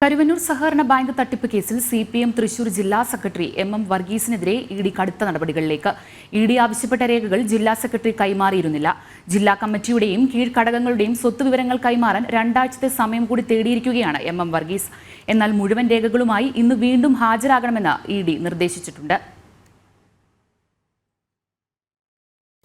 കരുവന്നൂർ സഹകരണ ബാങ്ക് തട്ടിപ്പ് കേസിൽ സിപിഎം തൃശൂർ ജില്ലാ സെക്രട്ടറി എം വർഗീസിനെതിരെ ഇഡി കടുത്ത നടപടികളിലേക്ക്. ഇഡി ആവശ്യപ്പെട്ട രേഖകൾ ജില്ലാ സെക്രട്ടറി കൈമാറിയിരുന്നില്ല. ജില്ലാ കമ്മിറ്റിയുടെയും കീഴ്ഘടകങ്ങളുടെയും സ്വത്ത് വിവരങ്ങൾ കൈമാറാൻ 2 ആഴ്ചത്തെ സമയം കൂടി തേടിയിരിക്കുകയാണ് എം വർഗീസ്. എന്നാൽ മുഴുവൻ രേഖകളുമായി ഇന്ന് വീണ്ടും ഹാജരാകണമെന്ന് ഇഡി നിർദ്ദേശിച്ചിട്ടുണ്ട്.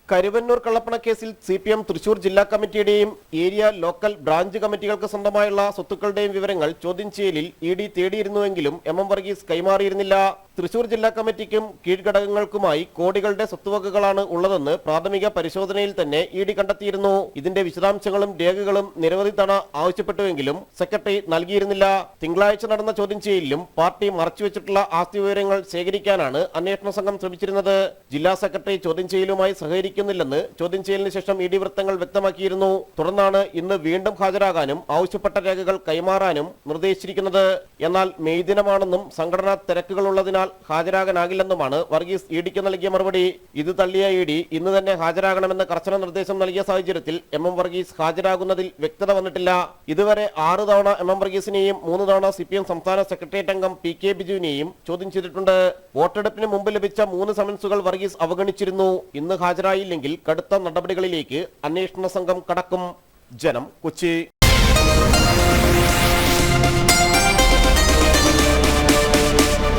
കരുവന്നൂർ കള്ളപ്പണക്കേസിൽ സിപിഎം തൃശൂർ ജില്ലാ കമ്മിറ്റിയുടെയും ഏരിയ ലോക്കൽ ബ്രാഞ്ച് കമ്മിറ്റികൾക്ക് സ്വന്തമായുള്ള സ്വത്തുക്കളുടെയും വിവരങ്ങൾ ചോദ്യം ചെയ്യലിൽ ഇഡി തേടിയിരുന്നുവെങ്കിലും എം വർഗീസ് കൈമാറിയിരുന്നില്ല. തൃശൂർ ജില്ലാ കമ്മിറ്റിക്കും കീഴ്ഘടകങ്ങൾക്കുമായി കോടികളുടെ സ്വത്തുവകകളാണ് ഉള്ളതെന്ന് പ്രാഥമിക പരിശോധനയിൽ തന്നെ ഇഡി കണ്ടെത്തിയിരുന്നു. ഇതിന്റെ വിശദാംശങ്ങളും രേഖകളും നിരവധി തവണ ആവശ്യപ്പെട്ടുവെങ്കിലും സെക്രട്ടറി നൽകിയിരുന്നില്ല. തിങ്കളാഴ്ച നടന്ന ചോദ്യം ചെയ്യലിലും പാർട്ടി മറച്ചുവെച്ചിട്ടുള്ള ആസ്തി വിവരങ്ങൾ ശേഖരിക്കാനാണ് അന്വേഷണ സംഘം ശ്രമിച്ചിരുന്നത്. ജില്ലാ സെക്രട്ടറി ചോദ്യം ചെയ്യലുമായി സഹകരിക്കുന്നില്ലെന്ന് ചോദ്യം ചെയ്യലിന് ശേഷം ഇഡി വൃത്തങ്ങൾ വ്യക്തമാക്കിയിരുന്നു. തുടർന്നാണ് ഇന്ന് വീണ്ടും ഹാജരാകാനും ആവശ്യപ്പെട്ട രേഖകൾ കൈമാറാനും നിർദ്ദേശിച്ചിരിക്കുന്നത്. എന്നാൽ മെയ് ദിനമാണെന്നും സംഘടനാ തിരക്കുകളുള്ളതിനാൽ ഹാജരാകാനാകില്ലെന്നുമാണ് വർഗീസ് ഇഡിക്ക് നൽകിയ മറുപടി. ഇത് തള്ളിയ ഇഡി ഇന്ന് തന്നെ ഹാജരാകണമെന്ന് കർശന നിർദ്ദേശം നൽകിയ സാഹചര്യത്തിൽ എം വർഗീസ് ഹാജരാകുന്നതിൽ വ്യക്തത വന്നിട്ടില്ല. ഇതുവരെ 6 തവണ എം വർഗീസിനെയും 3 തവണ സിപിഎം സംസ്ഥാന സെക്രട്ടേറിയറ്റ് അംഗം PK ബിജുവിനെയും ചോദ്യം ചെയ്തിട്ടുണ്ട്. വോട്ടെടുപ്പിന് മുമ്പ് ലഭിച്ച 3 സമൻസുകൾ വർഗീസ് അവഗണിച്ചിരുന്നു. ഇന്ന് ഹാജരായില്ലെങ്കിൽ കടുത്ത നടപടികളിലേക്ക് അന്വേഷണ സംഘം കടക്കും. ജനം, കൊച്ചി.